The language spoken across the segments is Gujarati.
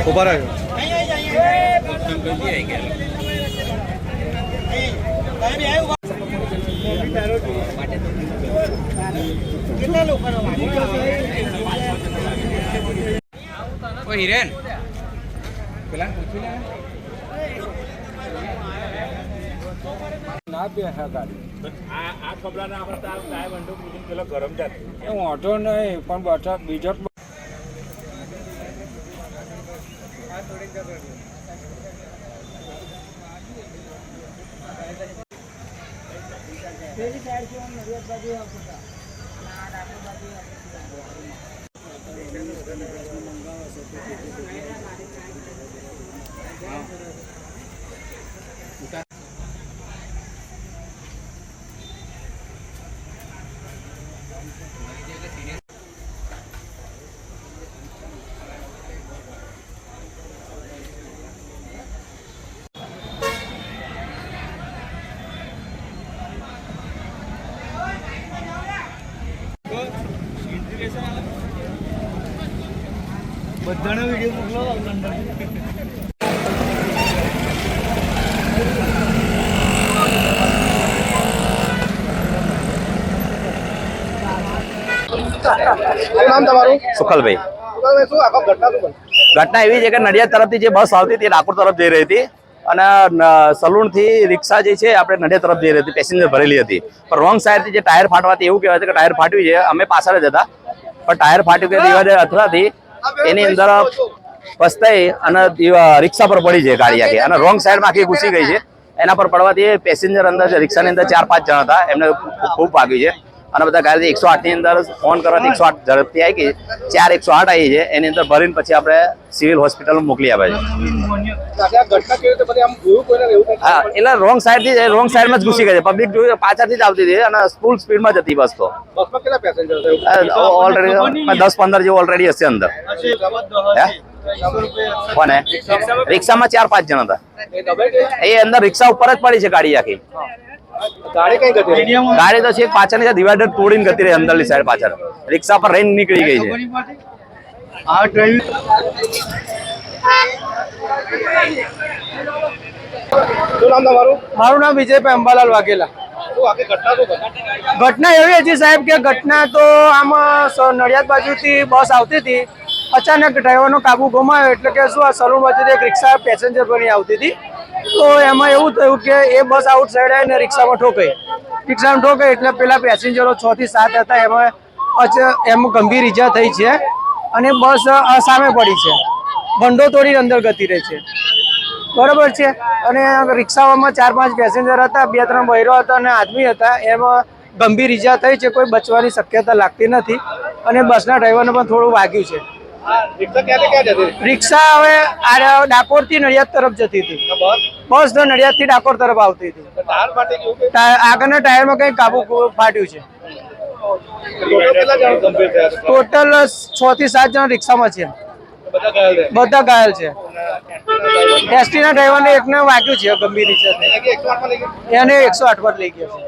ऊपर है हिरेन પેલા પૂછી લે ના બે હા ગાડી આ કપડા ના આપણે ટાયર વંડો પૂછીને પેલો ગરમ જાત એ ઓટો નહીં પણ બટા બીજો પેલી સાઈડ થી નડિયાદ બાજુ આવતા ના ડાકોર બાજુ બધાનો વિડિયો મોકલો લંડન નામ તમારું? સુખલભાઈ. શું આખો ઘટના એવી છે કે નડિયાદ તરફથી જે બસ આવતી હતી ડાકોર તરફ જઈ રહી હતી અને સલૂણ થી રિક્ષા જે છે આપણે નડિયાદ તરફ જઈ રહી હતી, પેસેન્જર ભરેલી હતી, પણ રોંગ સાઈડ થી જે ટાયર ફાટવાથી એવું કહેવાય છે કે ટાયર ફાટ્યું છે. અમે પાછળ જ હતા પણ ટાયર ફાટ્યું કે દિવાલે અથડાથી એની અંદર પસ્તાઈ અને રિક્ષા પર પડી છે ગાડી આખી અને રોંગ સાઈડમાં આખી ઘૂસી ગઈ છે. એના પર પડવાથી પેસેન્જર અંદર રિક્ષાની અંદર 4-5 જણા હતા, એમને ખૂબ વાગ્યું છે અને બધા ગાડી 108 ની અંદર ફોન કરવાથી 108 ઝડપથી આવી ગઈ. 4 108 આવી છે, એની અંદર ભરીને પછી આપણે સિવિલ હોસ્પિટલમાં મોકલી આપે છે. હા, એટલે રોંગ સાઈડ થી રોંગ સાઈડમાં જ ઘૂસી ગઈ છે. પબ્લિક જોયું પાછળથી જ આવતી હતી અને ફૂલ સ્પીડમાં જતી બસ તો. ઓલરેડી 10-15 જેવું ઓલરેડી હશે અંદર. કોને રિક્ષામાં 4-5 જણા હતા, એ અંદર રિક્ષા ઉપર જ પડી છે ગાડી આખી. ગાડી તો છે પાછળની ડિવાઈડર તોડીને ગતી રહી અંદરની સાઈડ પાછળ, રિક્ષા પર રહીને નીકળી ગઈ છે. મારું નામ વિજયભાઈ અંબાલાલ વાઘેલા. ઘટના એવી હતી સાહેબ કે ઘટના તો આમાં નડિયાદ બાજુથી બસ આવતી હતી, અચાનક ડ્રાઈવરનો કાબુ ગુમાવ્યો એટલે કે શું આ સલૂન બાજુથી એક રિક્ષા પેસેન્જર બની આવતી હતી. તો એમાં એવું થયું કે એ બસ આઉટ સાઈડ આવીને રિક્ષામાં ઠોકાઈ એટલે પેલા પેસેન્જરો 6 થી 7 હતા, એમાં ગંભીર ઈજા થઈ છે અને બસ સામે પડી છે, ભંડો તોડી અંદર ગતી રહી છે. બરોબર છે. અને રિક્ષામાં 4-5 પેસેન્જર હતા, 2-3 બૈરો હતા અને આદમી હતા, એમાં ગંભીર ઈજા થઈ છે. કોઈ બચવાની શક્યતા લાગતી નથી અને બસના ડ્રાઈવરને પણ થોડું વાગ્યું છે. રિક્ષા હવે ડાકોર થી નડિયાદ તરફ જતી હતી, બસ તો નડિયાદ થી ડાકોર તરફ આવતી હતી. આગળના ટાયરમાં કઈ કાબુ ફાટ્યું છે. ટોટલ 6 થી 7 જણા રિક્ષામાં છે, બધા ઘાયલ છે. એસટી ના ડ્રાઈવરને એકને વાગ્યું છે ગંભીર ઈજા, એને 108 પર લઈ ગયા છે.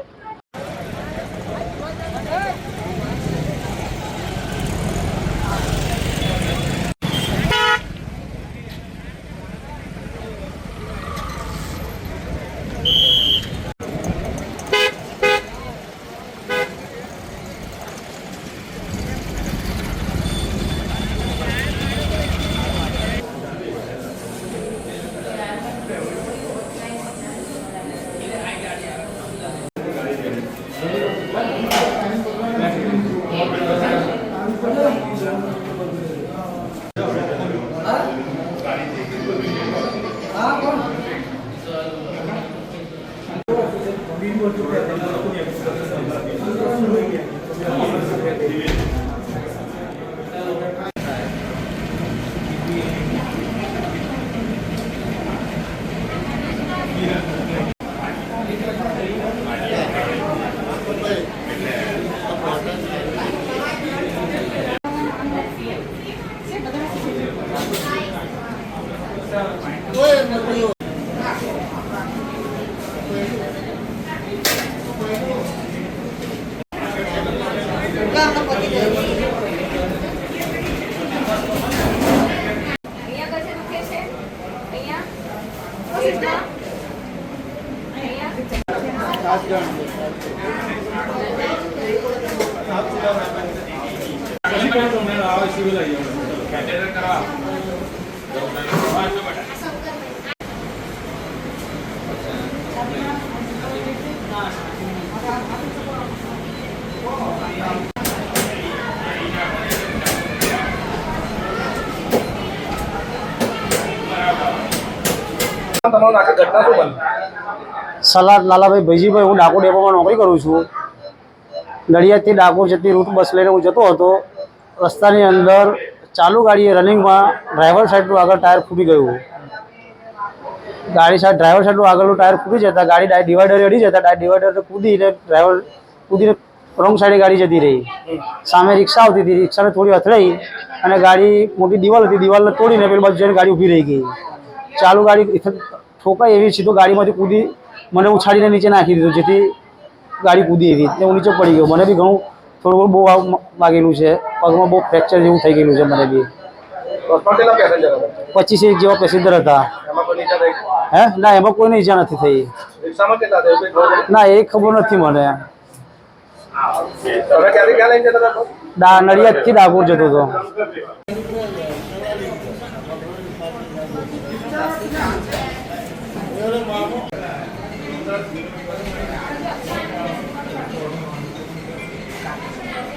સલાડ લાલાભાઈ ભૈજીભાઈ, હું ડાકોર ડેપોમાં નોકરી કરું છું. નડિયાદથી ડાકોર જતી રૂટ બસ લઈને હું જતો હતો. રસ્તાની અંદર ચાલુ ગાડીએ રનિંગમાં ડ્રાઈવર સાઈડનું આગળ ટાયર ફૂટી ગયું. ડ્રાઈવર સાઈડનું આગળનું ટાયર ફૂટી જતા ગાડી ડિવાઈડરે અડી જતા ડિવાઈડર કૂદીને ડ્રાઈવર કૂદીને રોંગ સાઈડે ગાડી જતી રહી. સામે રિક્ષા આવતી હતી, રિક્ષાને થોડી અથડાઈ અને ગાડી મોટી દિવાલ હતી, દિવાલને તોડીને પેલી બાજુ જઈને ગાડી ઊભી રહી ગઈ. ચાલુ ગાડી ઠોકાઈ એવી સીધો ગાડીમાંથી કૂદી મને ઉછાળીને નીચે નાખી દીધું, જેથી ગાડી કૂદી એવી એટલે હું નીચે પડી ગયો. મને બી ઘણું થોડું બહુ વાગેલું છે, પગમાં બહુ ફ્રેક્ચર જેવું થઈ ગયેલું છે મને બી. 25 જેવા પેસેન્જર હતા. હે ના, એમાં કોઈને ઈજા નથી થઈ. ના, એ ખબર નથી મને. નડિયાદથી ડાકોર જતો હતો.